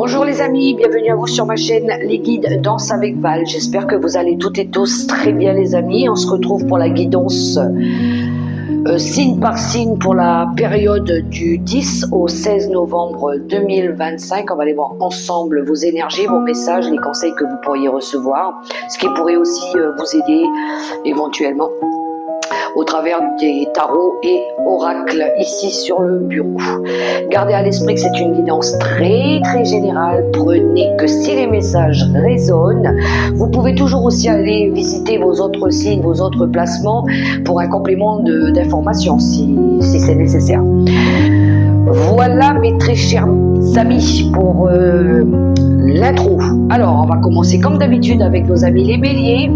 Bonjour les amis, bienvenue à vous sur ma chaîne Les Guides Danse avec Val. J'espère que vous allez toutes et tous très bien les amis. On se retrouve pour la guidance signe par signe pour la période du 10 au 16 novembre 2025. On va aller voir ensemble vos énergies, vos messages, les conseils que vous pourriez recevoir, ce qui pourrait aussi vous aider éventuellement au travers des tarots et oracles ici sur le bureau. Gardez à l'esprit que c'est une guidance très générale. Prenez que si les messages résonnent. Vous pouvez toujours aussi aller visiter vos autres signes, vos autres placements pour un complément d'informations si c'est nécessaire. Voilà mes très chers amis pour l'intro. Alors on va commencer comme d'habitude avec nos amis les béliers.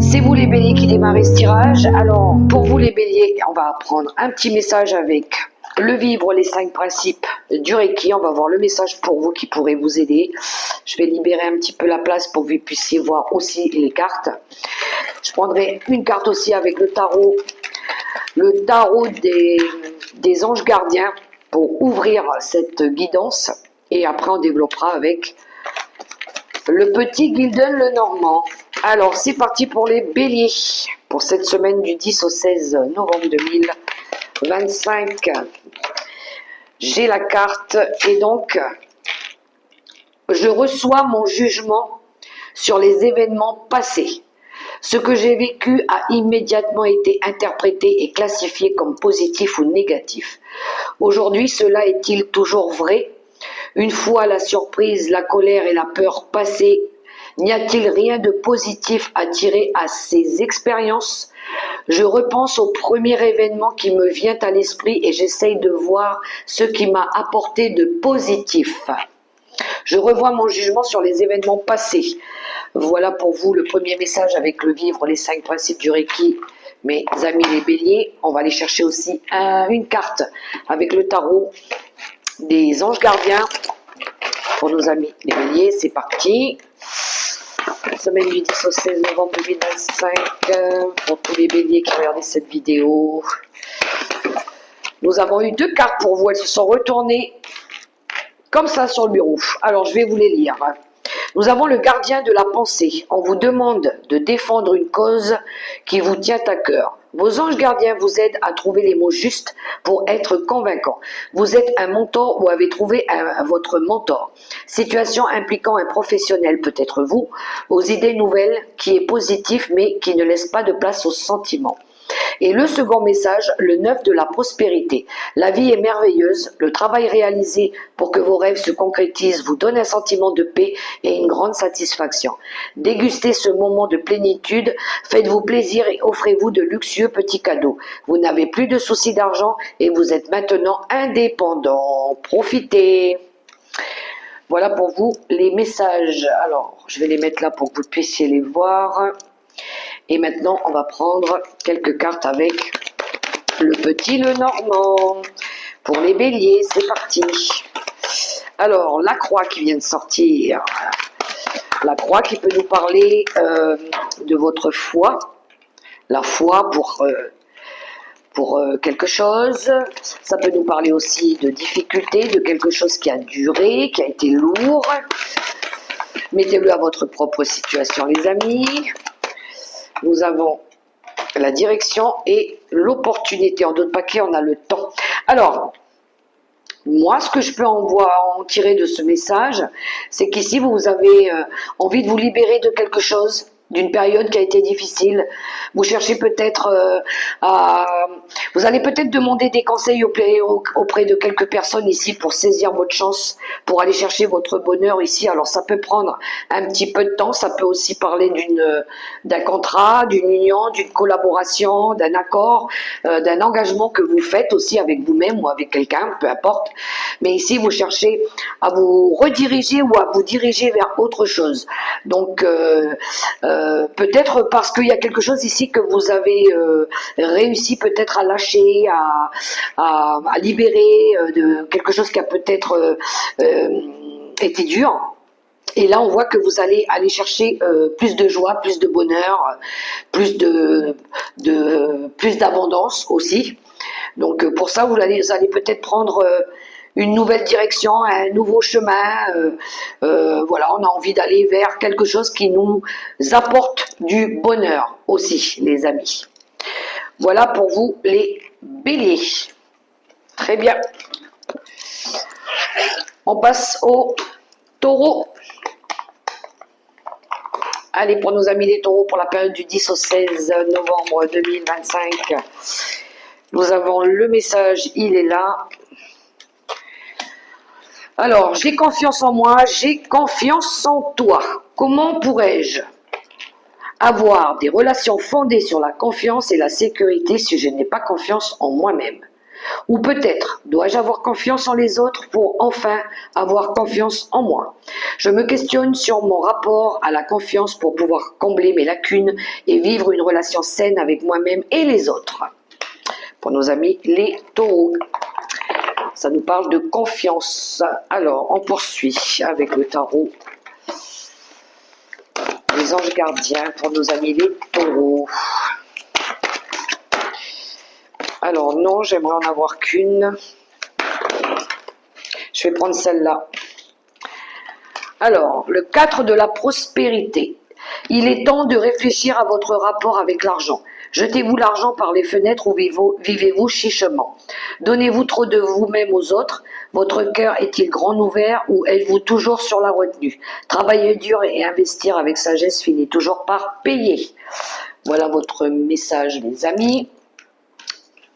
C'est vous les béliers qui démarrez ce tirage. Alors, pour vous les béliers, on va prendre un petit message avec le vivre, les 5 principes du Reiki. On va voir le message pour vous qui pourrait vous aider. Je vais libérer un petit peu la place pour que vous puissiez voir aussi les cartes. Je prendrai une carte aussi avec le tarot des anges gardiens pour ouvrir cette guidance. Et après, on développera avec le petit Gilden le Normand. Alors, c'est parti pour les béliers. Pour cette semaine du 10 au 16 novembre 2025. J'ai la carte et donc, je reçois mon jugement sur les événements passés. Ce que j'ai vécu a immédiatement été interprété et classifié comme positif ou négatif. Aujourd'hui, cela est-il toujours vrai ? Une fois la surprise, la colère et la peur passées, n'y a-t-il rien de positif à tirer à ces expériences? Je repense au premier événement qui me vient à l'esprit et j'essaye de voir ce qui m'a apporté de positif. Je revois mon jugement sur les événements passés. Voilà pour vous le premier message avec le vivre, les 5 principes du Reiki. Mes amis les béliers, on va aller chercher aussi une carte avec le tarot des anges gardiens pour nos amis les béliers. C'est parti. Semaine du 10 au 16 novembre 2025 pour tous les béliers qui regardent cette vidéo. Nous avons eu 2 cartes pour vous. Elles se sont retournées comme ça sur le bureau. Alors je vais vous les lire. Nous avons le gardien de la pensée. On vous demande de défendre une cause qui vous tient à cœur. Vos anges gardiens vous aident à trouver les mots justes pour être convaincants. Vous êtes un mentor ou avez trouvé votre mentor. Situation impliquant un professionnel, peut-être vous, aux idées nouvelles, qui est positif mais qui ne laisse pas de place aux sentiments. Et le second message, le 9 de la prospérité. La vie est merveilleuse, le travail réalisé pour que vos rêves se concrétisent vous donne un sentiment de paix et une grande satisfaction. Dégustez ce moment de plénitude, faites-vous plaisir et offrez-vous de luxueux petits cadeaux. Vous n'avez plus de soucis d'argent et vous êtes maintenant indépendant. Profitez! Voilà pour vous les messages. Alors, je vais les mettre là pour que vous puissiez les voir. Et maintenant, on va prendre quelques cartes avec le petit le Normand. Pour les béliers, c'est parti. Alors, la croix qui vient de sortir. La croix qui peut nous parler de votre foi. La foi pour quelque chose. Ça peut nous parler aussi de difficultés, de quelque chose qui a duré, qui a été lourd. Mettez-le à votre propre situation, les amis. Nous avons la direction et l'opportunité. En d'autres paquets, on a le temps. Alors, moi, ce que je peux en tirer de ce message, c'est qu'ici, vous avez envie de vous libérer de quelque chose, d'une période qui a été difficile. Vous cherchez peut-être vous allez peut-être demander des conseils auprès de quelques personnes ici pour saisir votre chance, pour aller chercher votre bonheur ici. Alors ça peut prendre un petit peu de temps, ça peut aussi parler d'un contrat, d'une union, d'une collaboration, d'un accord, d'un engagement que vous faites aussi avec vous-même ou avec quelqu'un, peu importe. Mais ici vous cherchez à vous rediriger ou à vous diriger vers autre chose. Donc peut-être parce qu'il y a quelque chose ici que vous avez réussi peut-être à lâcher, à libérer de quelque chose qui a peut-être été dur. Et là, on voit que vous allez aller chercher plus de joie, plus de bonheur, plus d'abondance aussi. Donc pour ça, vous allez peut-être prendre une nouvelle direction, un nouveau chemin. Voilà, on a envie d'aller vers quelque chose qui nous apporte du bonheur aussi, les amis. Voilà pour vous les béliers. Très bien. On passe au taureau. Allez, pour nos amis les taureaux, pour la période du 10 au 16 novembre 2025, nous avons le message, il est là. Alors, j'ai confiance en moi, j'ai confiance en toi. Comment pourrais-je avoir des relations fondées sur la confiance et la sécurité si je n'ai pas confiance en moi-même? Ou peut-être, dois-je avoir confiance en les autres pour enfin avoir confiance en moi? Je me questionne sur mon rapport à la confiance pour pouvoir combler mes lacunes et vivre une relation saine avec moi-même et les autres. Pour nos amis les taureaux, ça nous parle de confiance. Alors, on poursuit avec le tarot. Les anges gardiens pour nos amis les taureaux. Alors non, j'aimerais en avoir qu'une. Je vais prendre celle-là. Alors, le 4 de la prospérité. Il est temps de réfléchir à votre rapport avec l'argent. Jetez-vous l'argent par les fenêtres ou vivez-vous chichement? Donnez-vous trop de vous-même aux autres? Votre cœur est-il grand ouvert ou êtes-vous toujours sur la retenue? Travailler dur et investir avec sagesse finit toujours par payer. Voilà votre message, les amis.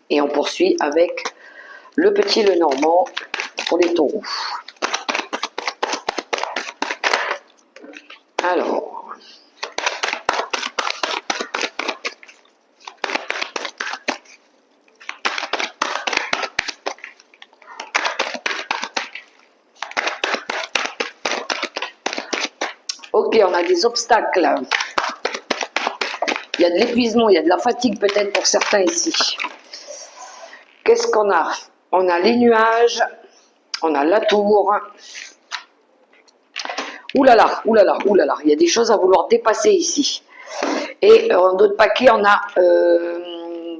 Et on poursuit avec le petit Lenormand pour les taureaux. Alors, ok, on a des obstacles. Il y a de l'épuisement, il y a de la fatigue peut-être pour certains ici. Qu'est-ce qu'on a? On a les nuages, on a la tour. Ouh là là, ouh là là, ouh là là, il y a des choses à vouloir dépasser ici. Et dans d'autres paquets, on a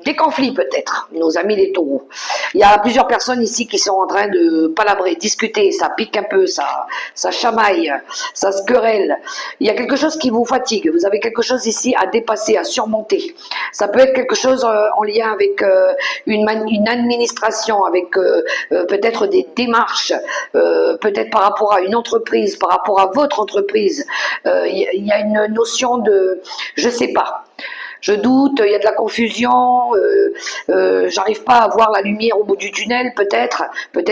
des conflits peut-être, nos amis les taureaux. Il y a plusieurs personnes ici qui sont en train de palabrer, discuter, ça pique un peu, ça chamaille, ça se querelle. Il y a quelque chose qui vous fatigue, vous avez quelque chose ici à dépasser, à surmonter. Ça peut être quelque chose en lien avec une administration, avec peut-être des démarches, peut-être par rapport à une entreprise, par rapport à votre entreprise. Il y a une notion de, je sais pas. Je doute, il y a de la confusion, j'arrive pas à voir la lumière au bout du tunnel, peut-être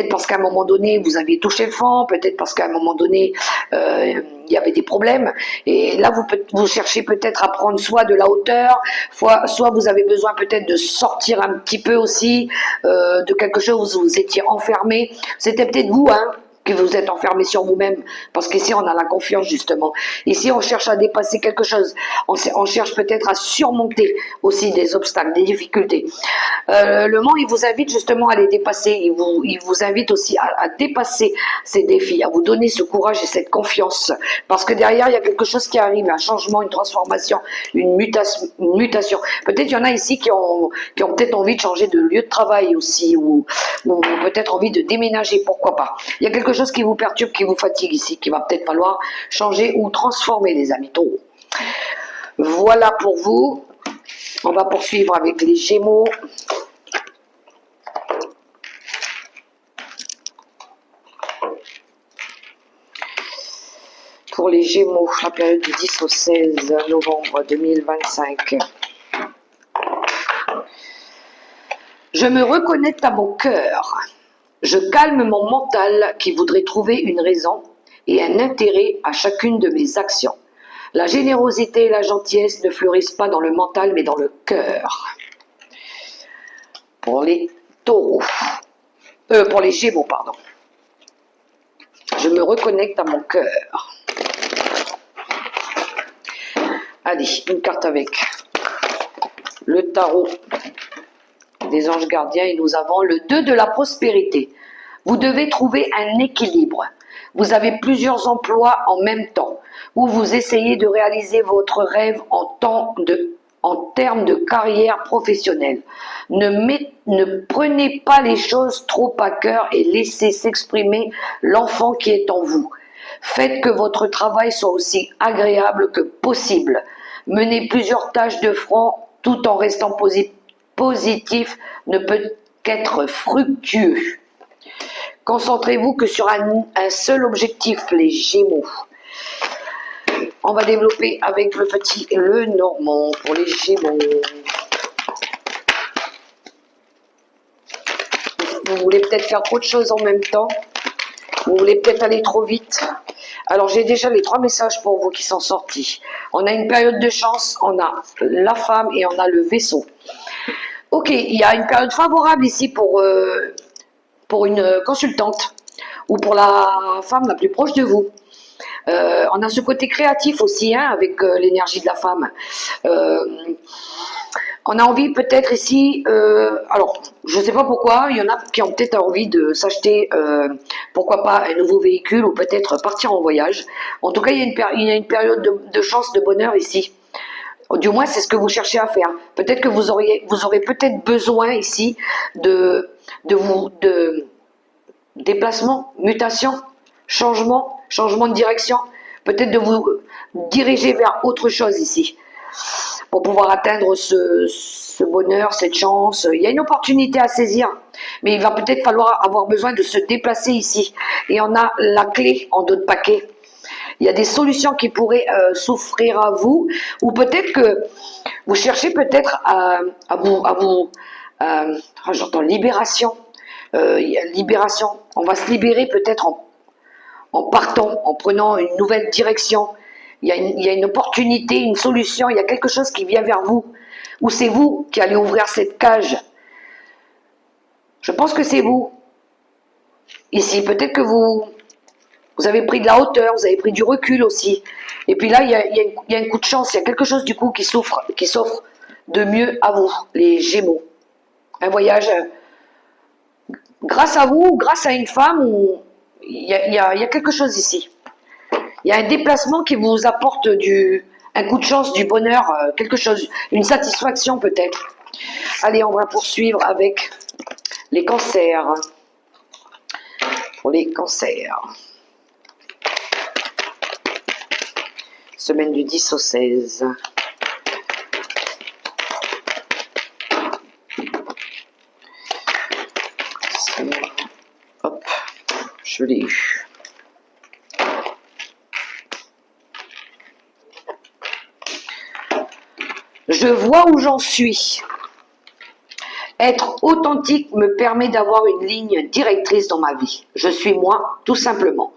parce qu'à un moment donné vous aviez touché le fond, peut-être parce qu'à un moment donné il y avait des problèmes, et là vous cherchez peut-être à prendre soit de la hauteur, soit vous avez besoin peut-être de sortir un petit peu aussi de quelque chose où vous étiez enfermé. C'était peut-être vous, hein, que vous êtes enfermé sur vous-même, parce qu'ici on a la confiance justement. Ici on cherche à dépasser quelque chose, on cherche peut-être à surmonter aussi des obstacles, des difficultés. Le monde il vous invite justement à les dépasser, il vous invite aussi à dépasser ces défis, à vous donner ce courage et cette confiance, parce que derrière il y a quelque chose qui arrive, un changement, une transformation, une mutation. Peut-être il y en a ici qui ont peut-être envie de changer de lieu de travail aussi, ou peut-être envie de déménager, pourquoi pas. Il y a quelque chose qui vous perturbe, qui vous fatigue ici, qui va peut-être falloir changer ou transformer, les amis taureaux. Voilà pour vous. On va poursuivre avec les Gémeaux. Pour les Gémeaux, la période du 10 au 16 novembre 2025. Je me reconnecte à mon cœur. Je calme mon mental qui voudrait trouver une raison et un intérêt à chacune de mes actions. La générosité et la gentillesse ne fleurissent pas dans le mental mais dans le cœur. Pour les taureaux. Pour les Gémeaux, pardon. Je me reconnecte à mon cœur. Allez, une carte avec le tarot des anges gardiens et nous avons le 2 de la prospérité. Vous devez trouver un équilibre. Vous avez plusieurs emplois en même temps où vous essayez de réaliser votre rêve en temps de en termes de carrière professionnelle. Ne prenez pas les choses trop à cœur et laissez s'exprimer l'enfant qui est en vous. Faites que votre travail soit aussi agréable que possible. Menez plusieurs tâches de front tout en restant positif ne peut qu'être fructueux. Concentrez-vous que sur un seul objectif, les Gémeaux. On va développer avec le petit le Normand pour les Gémeaux. Vous voulez peut-être faire trop de choses en même temps. Vous voulez peut-être aller trop vite. Alors j'ai déjà les 3 messages pour vous qui sont sortis. On a une période de chance, on a la femme et on a le vaisseau. Ok, il y a une période favorable ici pour une consultante ou pour la femme la plus proche de vous. On a ce côté créatif aussi, hein, avec l'énergie de la femme. On a envie peut-être ici, alors je ne sais pas pourquoi, il y en a qui ont peut-être envie de s'acheter, pourquoi pas, un nouveau véhicule ou peut-être partir en voyage. En tout cas, il y a une période de chance, de bonheur ici. Du moins, c'est ce que vous cherchez à faire. Peut-être que vous aurez peut-être besoin ici de déplacement, mutation, changement de direction. Peut-être de vous diriger vers autre chose ici pour pouvoir atteindre ce bonheur, cette chance. Il y a une opportunité à saisir, mais il va peut-être falloir avoir besoin de se déplacer ici. Et on a la clé en dos de paquet. Il y a des solutions qui pourraient s'offrir à vous, ou peut-être que vous cherchez peut-être j'entends libération, libération. On va se libérer peut-être en partant, en prenant une nouvelle direction. Il y a une opportunité, une solution, il y a quelque chose qui vient vers vous, ou c'est vous qui allez ouvrir cette cage. Je pense que c'est vous. Ici, peut-être que vous avez pris de la hauteur, vous avez pris du recul aussi. Et puis là, il y a un coup de chance, il y a quelque chose du coup qui s'offre de mieux à vous, les Gémeaux. Un voyage grâce à vous, grâce à une femme, il y a quelque chose ici. Il y a un déplacement qui vous apporte un coup de chance, du bonheur, quelque chose, une satisfaction peut-être. Allez, on va poursuivre avec les cancers. Pour les cancers. Semaine du 10 au 16. Hop, je l'ai eu. Je vois où j'en suis. Être authentique me permet d'avoir une ligne directrice dans ma vie. Je suis moi, tout simplement.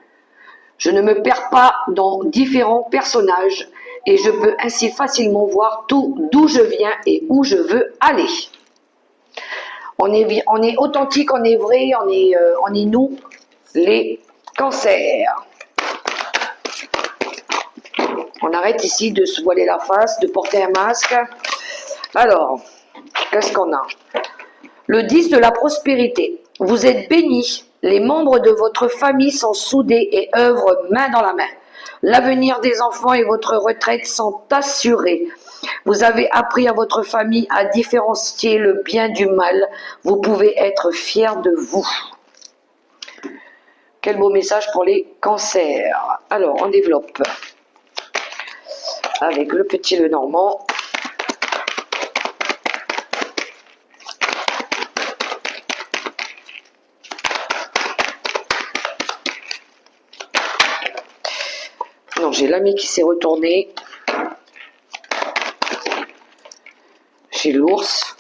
Je ne me perds pas dans différents personnages et je peux ainsi facilement voir d'où je viens et où je veux aller. On est authentique, on est vrai, on est nous, les cancers. On arrête ici de se voiler la face, de porter un masque. Alors, qu'est-ce qu'on a? Le 10 de la prospérité. Vous êtes bénis. Les membres de votre famille sont soudés et œuvrent main dans la main. L'avenir des enfants et votre retraite sont assurés. Vous avez appris à votre famille à différencier le bien du mal. Vous pouvez être fiers de vous. Quel beau message pour les cancers. Alors, on développe avec le petit Lenormand. Non, j'ai l'ami qui s'est retourné. J'ai l'ours.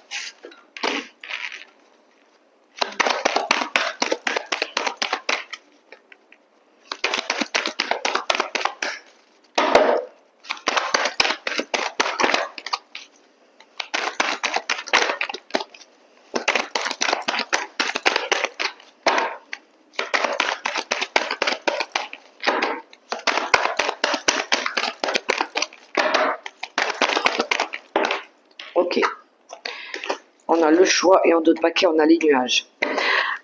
Ok. On a le choix et en d'autres paquets, on a les nuages.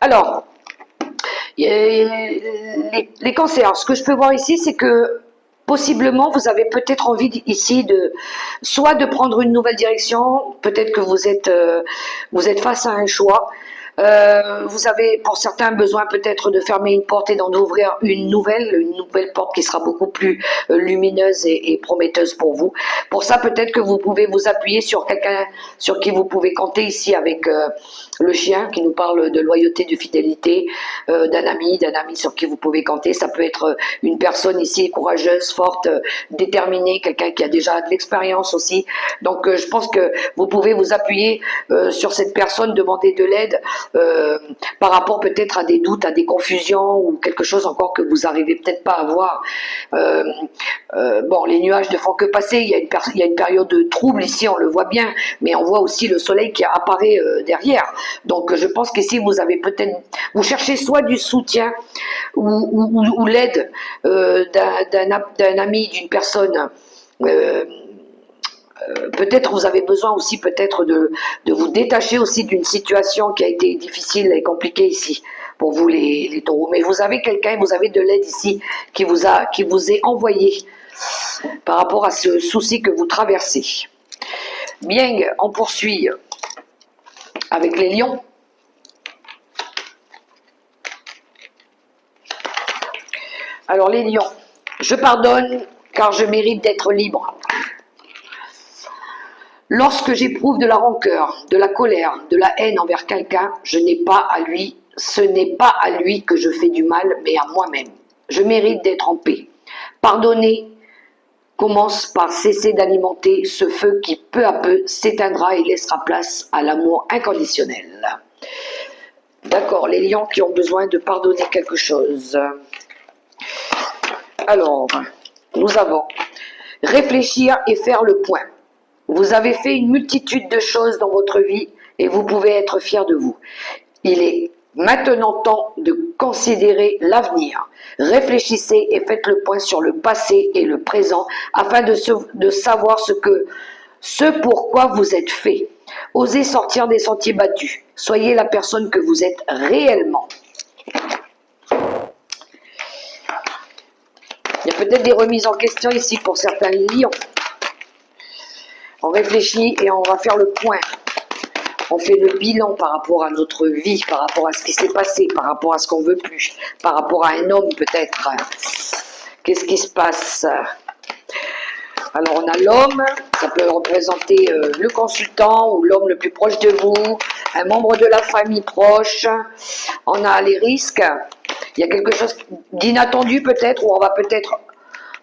Alors, les cancers, ce que je peux voir ici, c'est que possiblement, vous avez peut-être envie ici soit de prendre une nouvelle direction, peut-être que vous êtes face à un choix. Vous avez pour certains besoin peut-être de fermer une porte et d'en ouvrir une nouvelle porte qui sera beaucoup plus lumineuse et prometteuse pour vous. Pour ça, peut-être que vous pouvez vous appuyer sur quelqu'un sur qui vous pouvez compter ici avec le chien qui nous parle de loyauté, de fidélité, d'un ami sur qui vous pouvez compter. Ça peut être une personne ici courageuse, forte, déterminée, quelqu'un qui a déjà de l'expérience aussi. Donc je pense que vous pouvez vous appuyer sur cette personne, demander de l'aide par rapport peut-être à des doutes, à des confusions ou quelque chose encore que vous arrivez peut-être pas à voir. Bon, les nuages ne font que passer, il y a une période de trouble ici, on le voit bien, mais on voit aussi le soleil qui apparaît derrière. Donc je pense qu'ici vous cherchez soit du soutien ou l'aide d'un ami, d'une personne. Peut-être vous avez besoin aussi peut-être de vous détacher aussi d'une situation qui a été difficile et compliquée ici pour vous les taureaux. Mais vous avez quelqu'un, vous avez de l'aide ici qui vous est envoyé par rapport à ce souci que vous traversez. Bien, on poursuit avec les lions. Alors les lions, je pardonne car je mérite d'être libre. Lorsque j'éprouve de la rancœur, de la colère, de la haine envers quelqu'un, ce n'est pas à lui que je fais du mal, mais à moi-même. Je mérite d'être en paix. Pardonner commence par cesser d'alimenter ce feu qui peu à peu s'éteindra et laissera place à l'amour inconditionnel. D'accord, les lions qui ont besoin de pardonner quelque chose. Alors, nous avons réfléchir et faire le point. Vous avez fait une multitude de choses dans votre vie et vous pouvez être fiers de vous. Il est maintenant temps de considérer l'avenir. Réfléchissez et faites le point sur le passé et le présent afin de savoir ce pourquoi vous êtes fait. Osez sortir des sentiers battus. Soyez la personne que vous êtes réellement. Il y a peut-être des remises en question ici pour certains lions. On réfléchit et on va faire le point. On fait le bilan par rapport à notre vie, par rapport à ce qui s'est passé, par rapport à ce qu'on veut plus, par rapport à un homme peut-être. Qu'est-ce qui se passe? Alors on a l'homme, ça peut représenter le consultant ou l'homme le plus proche de vous, un membre de la famille proche. On a les risques. Il y a quelque chose d'inattendu peut-être, où on va peut-être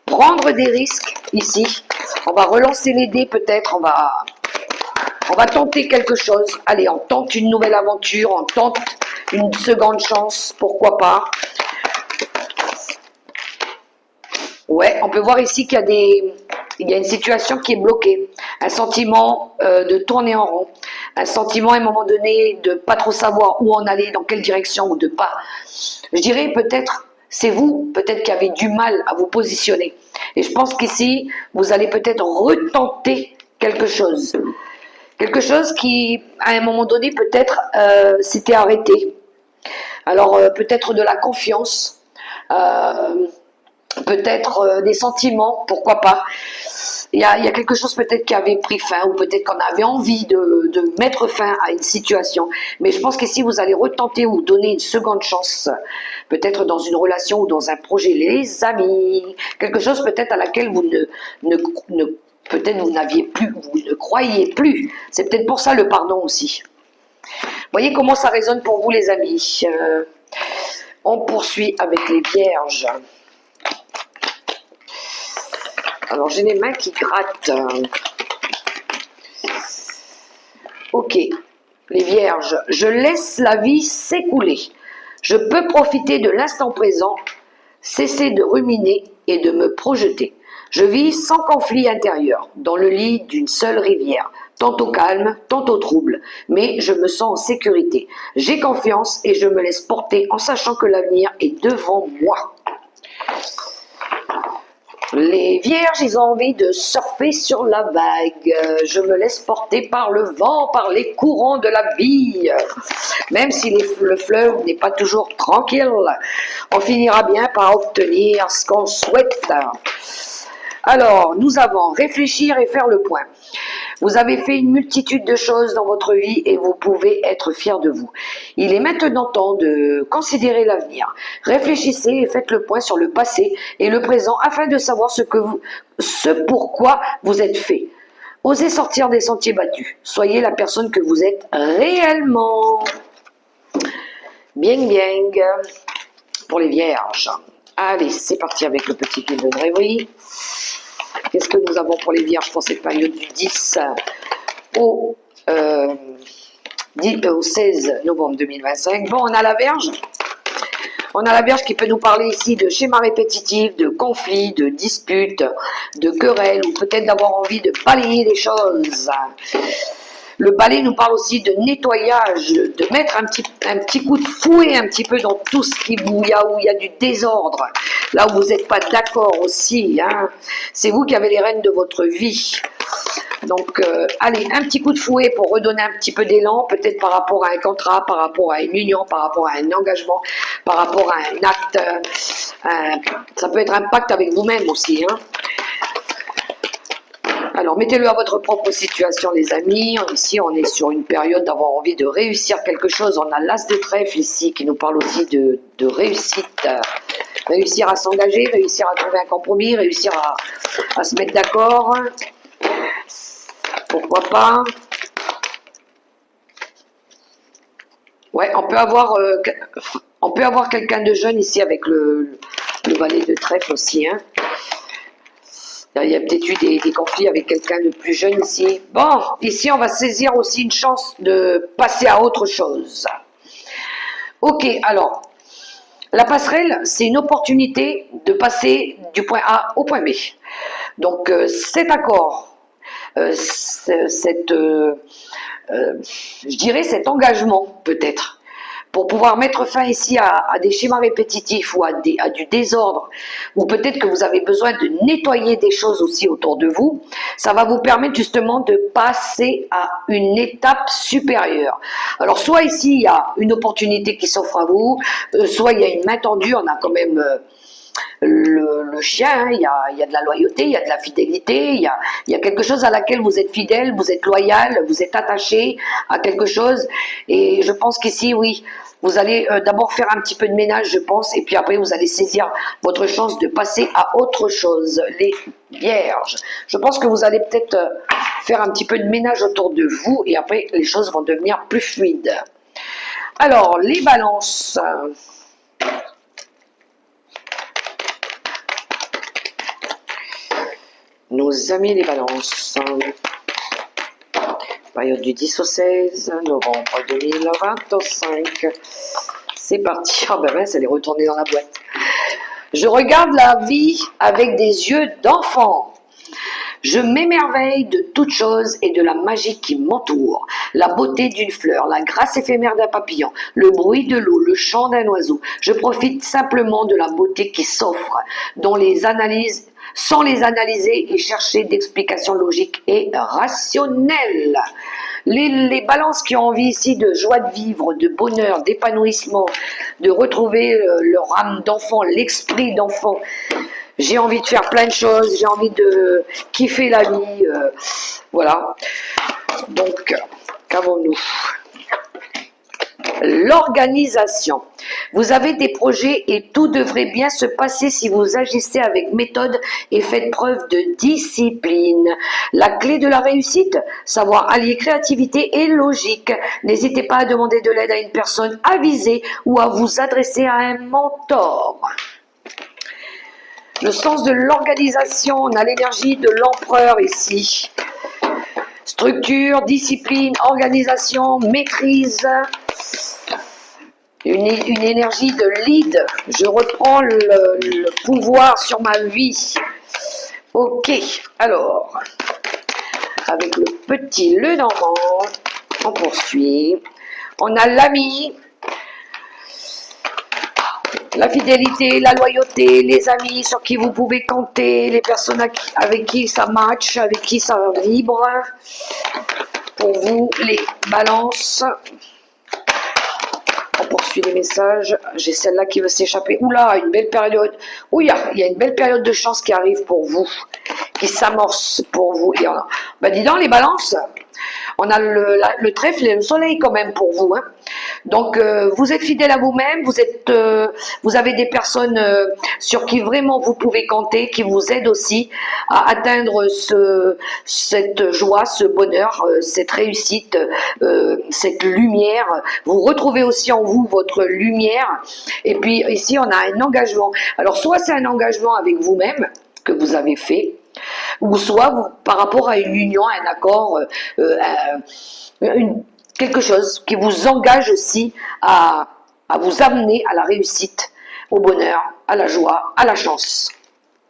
prendre des risques ici. On va relancer les dés peut-être, on va tenter quelque chose. Allez, on tente une nouvelle aventure, on tente une seconde chance, pourquoi pas. Ouais, on peut voir ici qu'il y a une situation qui est bloquée. Un sentiment de tourner en rond. Un sentiment à un moment donné de pas trop savoir où on allait, dans quelle direction, ou de pas. Je dirais peut-être, c'est vous peut-être qui avez du mal à vous positionner. Et je pense qu'ici, vous allez peut-être retenter quelque chose. Quelque chose qui, à un moment donné, peut-être s'était arrêté. Alors, peut-être de la confiance, peut-être des sentiments, pourquoi pas. Il y a quelque chose peut-être qui avait pris fin, ou peut-être qu'on avait envie de mettre fin à une situation. Mais je pense qu'ici, vous allez retenter ou donner une seconde chance, peut-être dans une relation ou dans un projet, les amis. Quelque chose peut-être à laquelle vous peut-être vous n'aviez plus, vous ne croyez plus. C'est peut-être pour ça le pardon aussi. Voyez comment ça résonne pour vous les amis. On poursuit avec les vierges. Alors j'ai les mains qui grattent. Ok, les vierges, je laisse la vie s'écouler. Je peux profiter de l'instant présent, cesser de ruminer et de me projeter. Je vis sans conflit intérieur, dans le lit d'une seule rivière, tantôt calme, tantôt trouble, mais je me sens en sécurité. J'ai confiance et je me laisse porter en sachant que l'avenir est devant moi. Les vierges, ils ont envie de surfer sur la vague. Je me laisse porter par le vent, par les courants de la vie. Même si le fleuve n'est pas toujours tranquille, on finira bien par obtenir ce qu'on souhaite. Alors, nous avons réfléchir et faire le point. Vous avez fait une multitude de choses dans votre vie et vous pouvez être fiers de vous. Il est maintenant temps de considérer l'avenir. Réfléchissez et faites le point sur le passé et le présent afin de savoir ce pourquoi vous êtes fait. Osez sortir des sentiers battus. Soyez la personne que vous êtes réellement. Bien, bien. Pour les vierges. Allez, c'est parti avec le petit fil de rêverie. Qu'est-ce que nous avons pour les vierges pour cette période du 10 au 16 novembre 2025? Bon, on a la Vierge. On a la Vierge qui peut nous parler ici de schémas répétitifs, de conflits, de disputes, de querelles, ou peut-être d'avoir envie de balayer les choses. Le balai nous parle aussi de nettoyage, de mettre un petit coup de fouet un petit peu dans tout ce où il y a du désordre, là où vous n'êtes pas d'accord aussi. Hein. C'est vous qui avez les rênes de votre vie. Donc, allez, un petit coup de fouet pour redonner un petit peu d'élan, peut-être par rapport à un contrat, par rapport à une union, par rapport à un engagement, par rapport à un acte. Ça peut être un pacte avec vous-même aussi. Hein. Alors, mettez-le à votre propre situation, les amis. Ici, on est sur une période d'avoir envie de réussir quelque chose. On a l'as de trèfle ici qui nous parle aussi de réussite. Réussir à s'engager, réussir à trouver un compromis, réussir à se mettre d'accord. Pourquoi pas? Ouais, on peut avoir quelqu'un de jeune ici avec le valet de trèfle aussi, hein. Il y a peut-être eu des conflits avec quelqu'un de plus jeune ici. Bon, ici, on va saisir aussi une chance de passer à autre chose. Ok, alors, la passerelle, c'est une opportunité de passer du point A au point B. Donc, cet accord, je dirais cet engagement, peut-être, pour pouvoir mettre fin ici à des schémas répétitifs ou à du désordre, ou peut-être que vous avez besoin de nettoyer des choses aussi autour de vous, ça va vous permettre justement de passer à une étape supérieure. Alors soit ici il y a une opportunité qui s'offre à vous, soit il y a une main tendue, on a quand même le chien, hein, il y a de la loyauté, il y a de la fidélité, il y a quelque chose à laquelle vous êtes fidèle, vous êtes loyal, vous êtes attaché à quelque chose, et je pense qu'ici, oui, vous allez d'abord faire un petit peu de ménage, je pense, et puis après vous allez saisir votre chance de passer à autre chose, les vierges. Je pense que vous allez peut-être faire un petit peu de ménage autour de vous, et après les choses vont devenir plus fluides. Alors, les balances. Nos amis les balances. Période du 10 au 16 novembre 2025. C'est parti. Ah ben mince, elle est retournée dans la boîte. Je regarde la vie avec des yeux d'enfant. Je m'émerveille de toutes choses et de la magie qui m'entoure. La beauté d'une fleur, la grâce éphémère d'un papillon, le bruit de l'eau, le chant d'un oiseau. Je profite simplement de la beauté qui s'offre, sans les analyser et chercher d'explications logiques et rationnelles. Les balances qui ont envie ici de joie de vivre, de bonheur, d'épanouissement, de retrouver leur âme d'enfant, l'esprit d'enfant. J'ai envie de faire plein de choses, j'ai envie de kiffer la vie, voilà. Donc, qu'avons-nous? L'organisation. Vous avez des projets et tout devrait bien se passer si vous agissez avec méthode et faites preuve de discipline. La clé de la réussite, savoir allier créativité et logique. N'hésitez pas à demander de l'aide à une personne avisée ou à vous adresser à un mentor. Le sens de l'organisation, on a l'énergie de l'empereur ici. Structure, discipline, organisation, maîtrise. Une énergie de lead. Je reprends le pouvoir sur ma vie. Ok, alors, avec le petit Lenormand, on poursuit. On a l'ami. La fidélité, la loyauté, les amis sur qui vous pouvez compter, les personnes avec qui ça match, avec qui ça vibre. Pour vous, les balances. On poursuit. poursuit les messages. J'ai celle-là qui veut s'échapper. Oula, une belle période. Ouh, il y a une belle période de chance qui arrive pour vous, qui s'amorce pour vous. Ben, dis donc, les balances, on a le trèfle et le soleil quand même pour vous. Hein. Donc, vous êtes fidèle à vous-même, vous avez des personnes sur qui vraiment vous pouvez compter, qui vous aident aussi à atteindre cette joie, ce bonheur, cette réussite, cette lumière. Vous retrouvez aussi en vous votre lumière. Et puis ici, on a un engagement. Alors, soit c'est un engagement avec vous-même que vous avez fait, ou soit par rapport à une union, un accord, quelque chose qui vous engage aussi à vous amener à la réussite, au bonheur, à la joie, à la chance.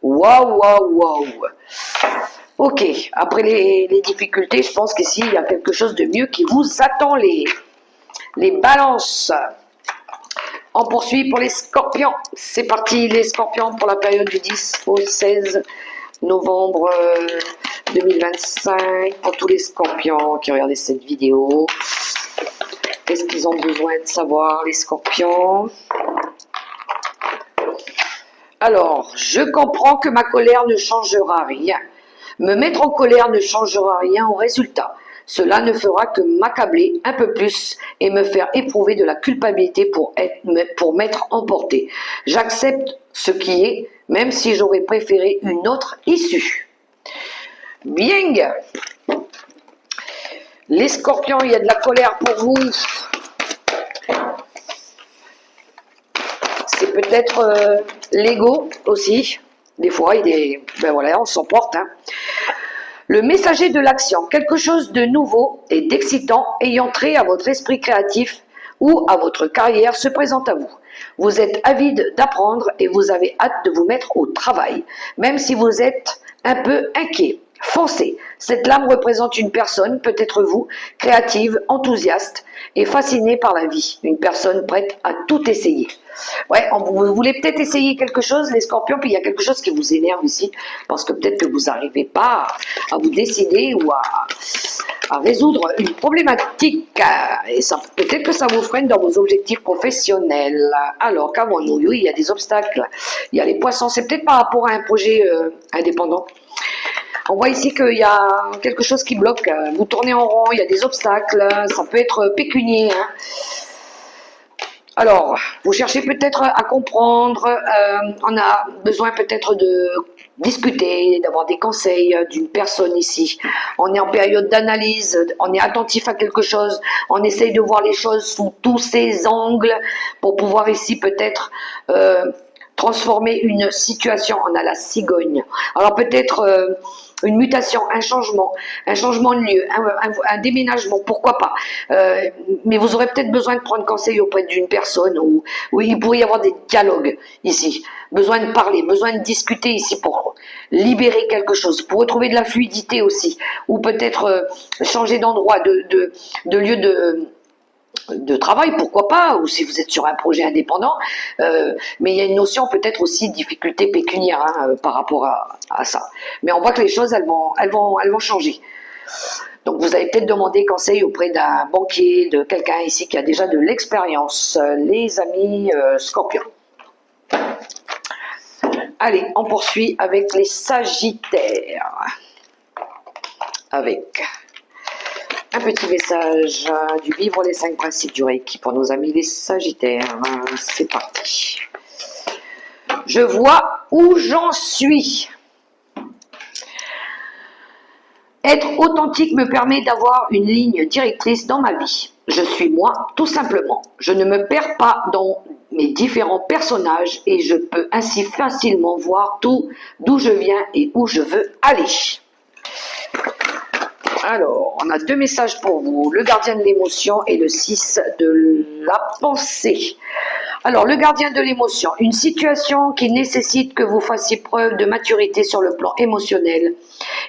Waouh, waouh, waouh. Ok, après les difficultés, je pense qu'ici, il y a quelque chose de mieux qui vous attend, les balances. On poursuit pour les scorpions. C'est parti, les scorpions, pour la période du 10 au 16 novembre 2025, pour tous les scorpions qui regardent cette vidéo. Qu'est-ce qu'ils ont besoin de savoir, les scorpions? Alors, je comprends que ma colère ne changera rien. Me mettre en colère ne changera rien au résultat. Cela ne fera que m'accabler un peu plus et me faire éprouver de la culpabilité pour m'être emporté. J'accepte ce qui est, même si j'aurais préféré une autre issue. Bien. Les scorpions, il y a de la colère pour vous. C'est peut-être l'ego aussi. Des fois, ben voilà, on s'emporte. Hein. Le messager de l'action, quelque chose de nouveau et d'excitant ayant trait à votre esprit créatif ou à votre carrière se présente à vous. Vous êtes avide d'apprendre et vous avez hâte de vous mettre au travail, même si vous êtes un peu inquiet. Foncez. Cette lame représente une personne, peut-être vous, créative, enthousiaste et fascinée par la vie. Une personne prête à tout essayer. Ouais, vous voulez peut-être essayer quelque chose, les scorpions, puis il y a quelque chose qui vous énerve ici, parce que peut-être que vous n'arrivez pas à vous décider ou à résoudre une problématique. Et ça, peut-être que ça vous freine dans vos objectifs professionnels. Alors, qu'avons-nous? Oui, il y a des obstacles. Il y a les poissons. C'est peut-être par rapport à un projet indépendant. On voit ici qu'il y a quelque chose qui bloque. Vous tournez en rond, il y a des obstacles. Ça peut être pécunier. Hein. Alors, vous cherchez peut-être à comprendre. On a besoin peut-être de discuter, d'avoir des conseils d'une personne ici. On est en période d'analyse, on est attentif à quelque chose, on essaye de voir les choses sous tous ces angles pour pouvoir ici peut-être transformer une situation. On a la cigogne. Alors peut-être une mutation, un changement de lieu, un déménagement, pourquoi pas. Mais vous aurez peut-être besoin de prendre conseil auprès d'une personne où il pourrait y avoir des dialogues ici. Besoin de parler, besoin de discuter ici pour libérer quelque chose, pour retrouver de la fluidité aussi. Ou peut-être changer d'endroit, de lieu de travail, pourquoi pas, ou si vous êtes sur un projet indépendant, mais il y a une notion peut-être aussi de difficulté pécuniaire par rapport à ça. Mais on voit que les choses, elles vont changer. Donc vous allez peut-être demander conseil auprès d'un banquier, de quelqu'un ici qui a déjà de l'expérience, les amis scorpions. Allez, on poursuit avec les sagittaires. Avec un petit message du livre Les 5 principes du Reiki pour nos amis les sagittaires. C'est parti. Je vois où j'en suis. Être authentique me permet d'avoir une ligne directrice dans ma vie. Je suis moi, tout simplement. Je ne me perds pas dans mes différents personnages et je peux ainsi facilement voir tout d'où je viens et où je veux aller. Alors, on a deux messages pour vous, le gardien de l'émotion et le 6 de la pensée. Alors, le gardien de l'émotion, une situation qui nécessite que vous fassiez preuve de maturité sur le plan émotionnel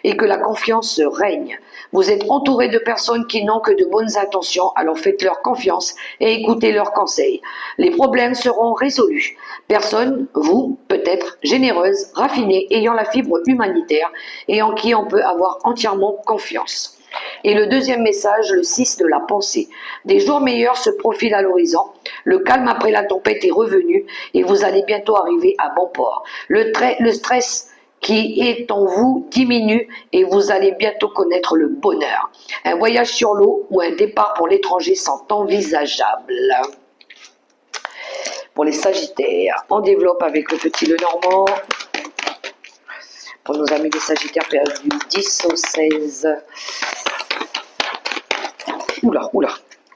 et que la confiance règne. Vous êtes entouré de personnes qui n'ont que de bonnes intentions, alors faites-leur confiance et écoutez leurs conseils. Les problèmes seront résolus. Personne, vous, peut-être, généreuse, raffinée, ayant la fibre humanitaire et en qui on peut avoir entièrement confiance. Et le deuxième message, le 6 de la pensée. Des jours meilleurs se profilent à l'horizon. Le calme après la tempête est revenu et vous allez bientôt arriver à bon port. Le stress qui est en vous diminue et vous allez bientôt connaître le bonheur. Un voyage sur l'eau ou un départ pour l'étranger sont envisageables. Pour les Sagittaires, on développe avec le petit Lenormand. Pour nos amis des Sagittaires, période du 10 au 16. Oula, oula.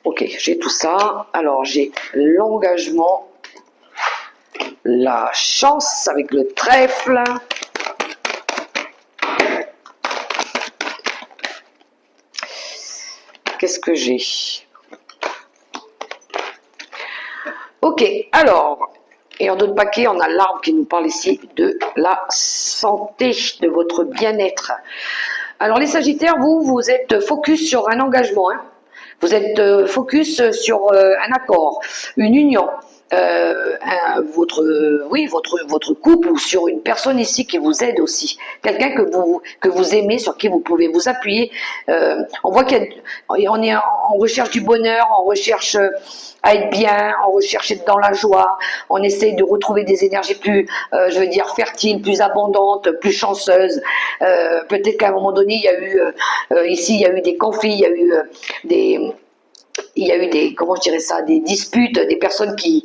Ok, j'ai tout ça. Alors, j'ai l'engagement, la chance avec le trèfle. Qu'est-ce que j'ai? Ok, alors, et en d'autres paquets, on a l'arbre qui nous parle ici de la santé, de votre bien-être. Alors, les Sagittaires, vous êtes focus sur un engagement, hein. Vous êtes focus sur un accord, une union, votre couple ou sur une personne ici qui vous aide aussi, quelqu'un que vous aimez, sur qui vous pouvez vous appuyer. On voit qu'on est en recherche du bonheur, on recherche à être bien, on recherche à être dans la joie, on essaie de retrouver des énergies plus, fertiles, plus abondantes, plus chanceuses. Peut-être qu'à un moment donné, il y a eu ici, il y a eu des conflits, il y a eu comment je dirais ça, des disputes, des personnes qui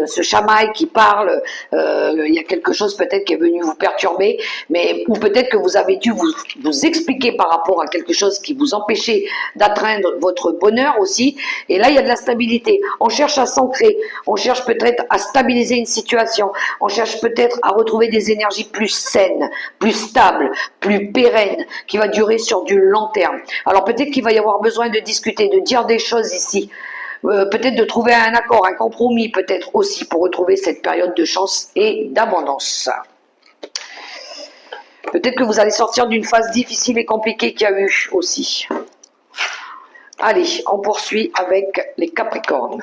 se chamaillent, qui parlent. Il y a quelque chose peut-être qui est venu vous perturber, ou peut-être que vous avez dû vous expliquer par rapport à quelque chose qui vous empêchait d'atteindre votre bonheur aussi. Et là, il y a de la stabilité. On cherche à s'ancrer, on cherche peut-être à stabiliser une situation, on cherche peut-être à retrouver des énergies plus saines, plus stables, plus pérennes, qui va durer sur du long terme. Alors peut-être qu'il va y avoir besoin de discuter, de dire des choses ici, peut-être de trouver un accord, un compromis peut-être aussi pour retrouver cette période de chance et d'abondance. Peut-être que vous allez sortir d'une phase difficile et compliquée qu'il y a eu aussi. Allez, on poursuit avec les Capricornes.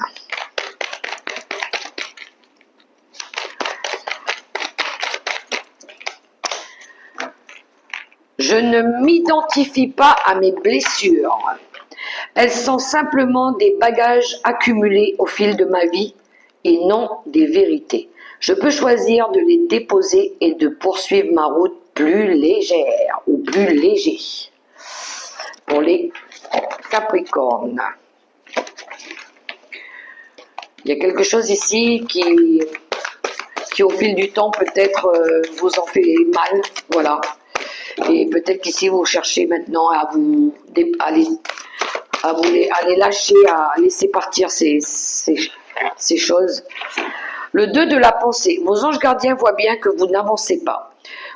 Je ne m'identifie pas à mes blessures. Elles sont simplement des bagages accumulés au fil de ma vie et non des vérités. Je peux choisir de les déposer et de poursuivre ma route plus légère ou plus léger. Pour les Capricornes. Il y a quelque chose ici qui au fil du temps peut-être vous en fait mal. Voilà. Et peut-être qu'ici vous cherchez maintenant à les lâcher, à laisser partir ces choses. Le 2 de la pensée. Vos anges gardiens voient bien que vous n'avancez pas.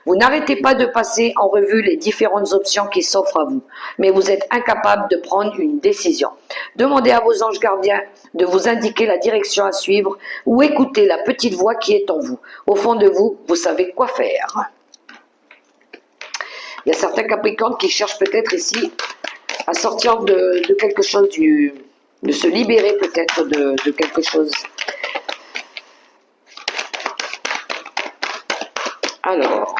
Vous n'arrêtez pas de passer en revue les différentes options qui s'offrent à vous, mais vous êtes incapable de prendre une décision. Demandez à vos anges gardiens de vous indiquer la direction à suivre ou écoutez la petite voix qui est en vous. Au fond de vous, vous savez quoi faire. Il y a certains Capricornes qui cherchent peut-être ici à sortir de quelque chose, de se libérer peut-être de quelque chose. Alors,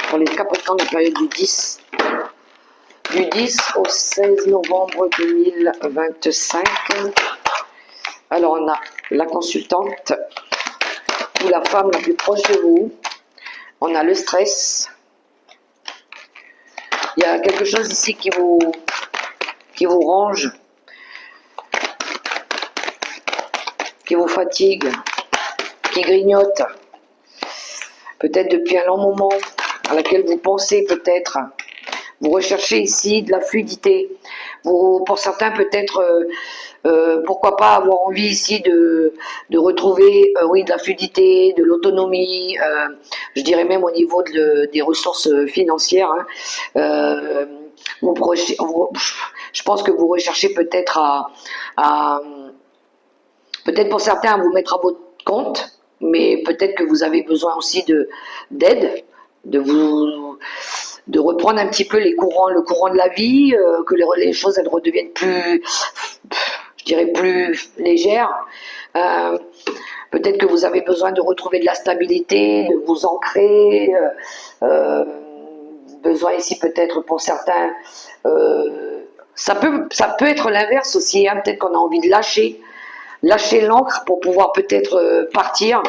pour les Capricornes, la période du 10 au 16 novembre 2025. Alors, on a la consultante ou la femme la plus proche de vous. On a le stress. Il y a quelque chose ici qui vous ronge, qui vous fatigue, qui grignote. Peut-être depuis un long moment, à laquelle vous pensez peut-être. Vous recherchez ici de la fluidité. Pour certains peut-être, pourquoi pas avoir envie ici de retrouver de la fluidité, de l'autonomie, je dirais même au niveau des ressources financières. Hein. Je pense que vous recherchez peut-être peut-être pour certains à vous mettre à votre compte, mais peut-être que vous avez besoin aussi d'aide, de reprendre un petit peu le courant de la vie, que les choses elles redeviennent plus, je dirais plus légères. Peut-être que vous avez besoin de retrouver de la stabilité, de vous ancrer. Besoin ici peut-être pour certains Ça peut être l'inverse aussi, hein. Peut-être qu'on a envie de lâcher l'encre pour pouvoir peut-être partir.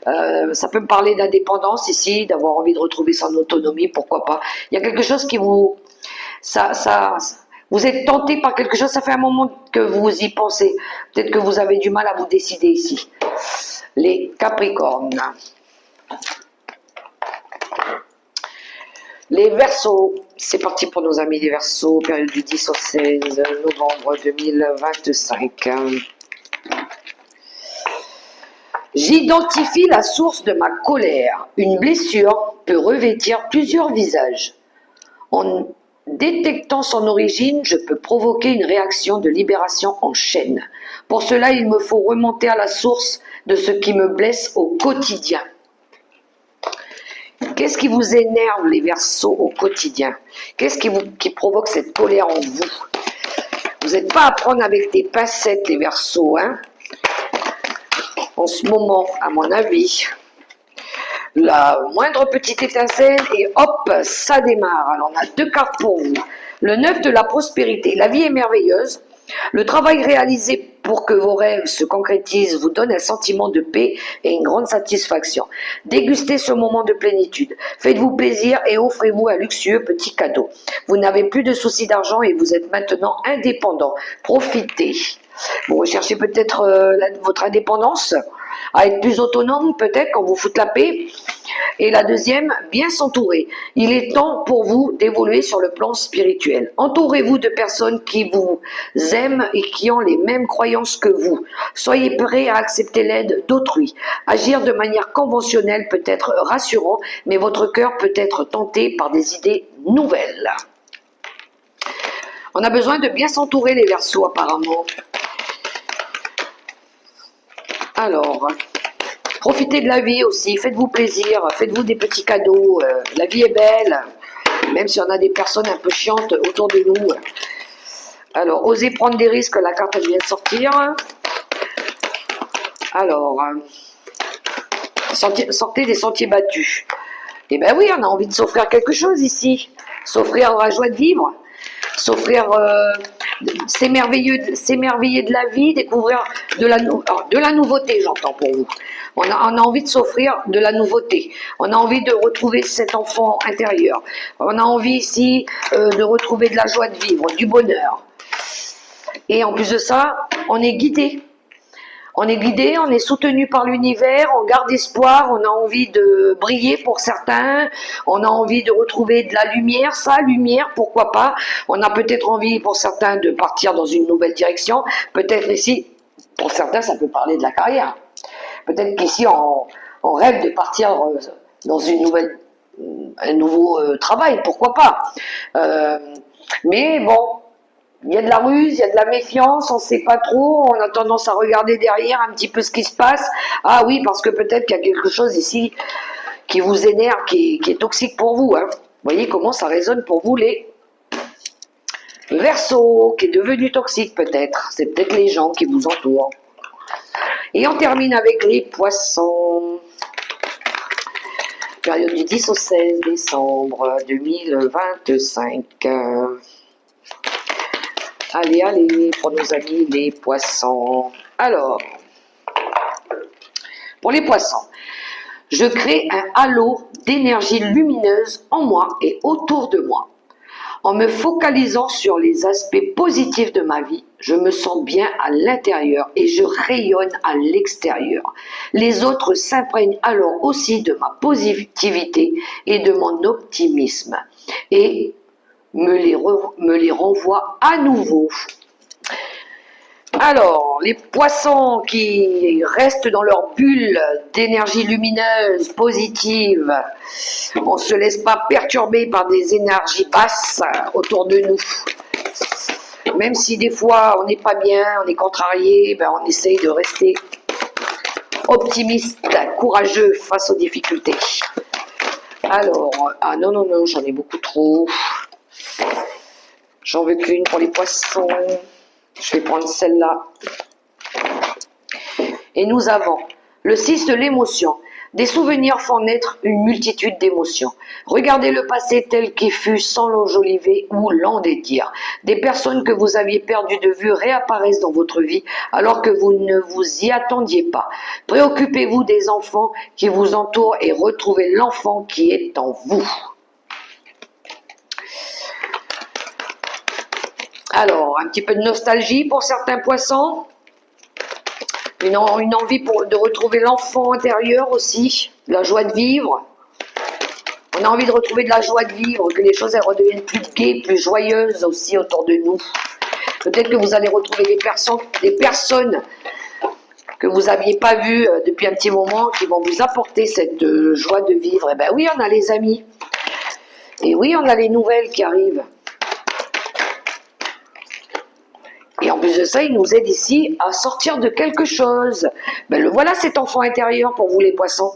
Ça peut me parler d'indépendance ici, d'avoir envie de retrouver son autonomie, pourquoi pas. Il y a quelque chose qui vous... vous êtes tenté par quelque chose, ça fait un moment que vous y pensez. Peut-être que vous avez du mal à vous décider ici. Les Capricornes. Les Verseaux, c'est parti pour nos amis les Verseaux, période du 10 au 16 novembre 2025. J'identifie la source de ma colère. Une blessure peut revêtir plusieurs visages. En détectant son origine, je peux provoquer une réaction de libération en chaîne. Pour cela, il me faut remonter à la source de ce qui me blesse au quotidien. Qu'est-ce qui vous énerve, les Verseaux, au quotidien? Qu'est-ce qui provoque cette colère en vous? Vous n'êtes pas à prendre avec des pincettes, les Verseaux, hein? En ce moment, à mon avis, la moindre petite étincelle et hop, ça démarre. Alors, on a 2 cartes pour vous. Le 9 de la prospérité. La vie est merveilleuse. Le travail réalisé pour que vos rêves se concrétisent vous donne un sentiment de paix et une grande satisfaction. Dégustez ce moment de plénitude. Faites-vous plaisir et offrez-vous un luxueux petit cadeau. Vous n'avez plus de soucis d'argent et vous êtes maintenant indépendant. Profitez. Vous recherchez peut-être votre indépendance, à être plus autonome peut-être quand vous foutez la paix. Et la deuxième, bien s'entourer. Il est temps pour vous d'évoluer sur le plan spirituel. Entourez-vous de personnes qui vous aiment et qui ont les mêmes croyances que vous. Soyez prêts à accepter l'aide d'autrui. Agir de manière conventionnelle peut être rassurant, mais votre cœur peut être tenté par des idées nouvelles. On a besoin de bien s'entourer, les Verseaux, apparemment. Alors, profitez de la vie aussi, faites-vous plaisir, faites-vous des petits cadeaux, la vie est belle, même si on a des personnes un peu chiantes autour de nous. Alors, osez prendre des risques, la carte elle vient de sortir. Alors, sortez des sentiers battus. Eh bien oui, on a envie de s'offrir quelque chose ici, s'offrir la joie de vivre, s'offrir s'émerveiller de la vie, découvrir de la nouveauté, j'entends pour vous. On a envie de s'offrir de la nouveauté. On a envie de retrouver cet enfant intérieur. On a envie ici de retrouver de la joie de vivre, du bonheur. Et en plus de ça, on est guidé. On est guidé, on est soutenu par l'univers, on garde espoir, on a envie de briller pour certains, on a envie de retrouver de la lumière, sa lumière, pourquoi pas. On a peut-être envie pour certains de partir dans une nouvelle direction, peut-être ici, pour certains ça peut parler de la carrière. Peut-être qu'ici on rêve de partir dans un nouveau travail, pourquoi pas. Mais bon, il y a de la ruse, il y a de la méfiance, on ne sait pas trop, on a tendance à regarder derrière un petit peu ce qui se passe. Ah oui, parce que peut-être qu'il y a quelque chose ici qui vous énerve, qui est toxique pour vous. Hein. Vous voyez comment ça résonne pour vous, les Verseaux, qui est devenu toxique peut-être. C'est peut-être les gens qui vous entourent. Et on termine avec les Poissons. Période du 10 au 16 décembre 2025. Allez, allez, pour nos amis les Poissons. Alors, pour les Poissons, je crée un halo d'énergie lumineuse en moi et autour de moi. En me focalisant sur les aspects positifs de ma vie, je me sens bien à l'intérieur et je rayonne à l'extérieur. Les autres s'imprègnent alors aussi de ma positivité et de mon optimisme. Et me les renvoie à nouveau. Alors, les Poissons qui restent dans leur bulle d'énergie lumineuse, positive, on ne se laisse pas perturber par des énergies basses autour de nous. Même si des fois on n'est pas bien, on est contrarié, ben on essaye de rester optimiste, courageux face aux difficultés. Alors, ah non, non, non, j'en ai beaucoup trop. J'en veux qu'une pour les Poissons. Je vais prendre celle-là. Et nous avons le 6 de l'émotion. Des souvenirs font naître une multitude d'émotions. Regardez le passé tel qu'il fut sans l'enjoliver ou l'endettir. Des personnes que vous aviez perdues de vue réapparaissent dans votre vie alors que vous ne vous y attendiez pas. Préoccupez-vous des enfants qui vous entourent et retrouvez l'enfant qui est en vous. Alors, un petit peu de nostalgie pour certains poissons. Une envie de retrouver l'enfant intérieur aussi, la joie de vivre. On a envie de retrouver de la joie de vivre, que les choses elles redeviennent plus gaies, plus joyeuses aussi autour de nous. Peut-être que vous allez retrouver des personnes que vous n'aviez pas vues depuis un petit moment, qui vont vous apporter cette joie de vivre. Et ben oui, on a les amis. Et oui, on a les nouvelles qui arrivent. Et en plus de ça, il nous aide ici à sortir de quelque chose. Ben voilà cet enfant intérieur pour vous les poissons.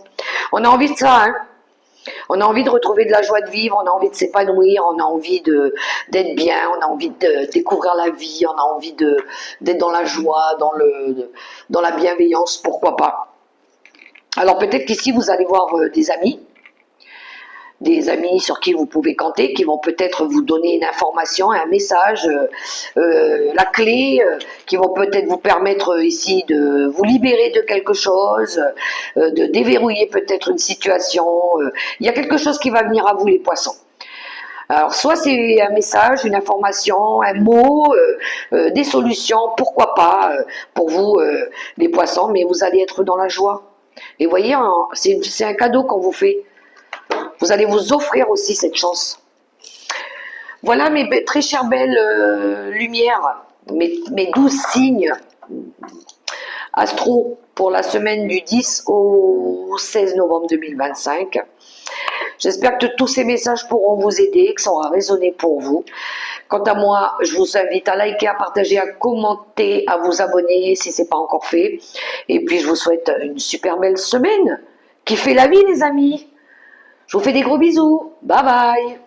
On a envie de ça, hein. On a envie de retrouver de la joie de vivre, on a envie de s'épanouir, on a envie d'être bien, on a envie de découvrir la vie, on a envie d'être dans la joie, dans la bienveillance, pourquoi pas. Alors peut-être qu'ici vous allez voir des amis sur qui vous pouvez compter, qui vont peut-être vous donner une information, un message, la clé, qui vont peut-être vous permettre ici de vous libérer de quelque chose, de déverrouiller peut-être une situation. Il y a quelque chose qui va venir à vous les poissons. Alors soit c'est un message, une information, un mot, des solutions, pourquoi pas, pour vous les poissons, mais vous allez être dans la joie. Et vous voyez, c'est un cadeau qu'on vous fait. Vous allez vous offrir aussi cette chance. Voilà mes très chères belles lumières, mes 12 signes astro pour la semaine du 10 au 16 novembre 2025. J'espère que tous ces messages pourront vous aider, que ça aura résonné pour vous. Quant à moi, je vous invite à liker, à partager, à commenter, à vous abonner si ce n'est pas encore fait. Et puis je vous souhaite une super belle semaine qui fait la vie les amis. Je vous fais des gros bisous. Bye bye.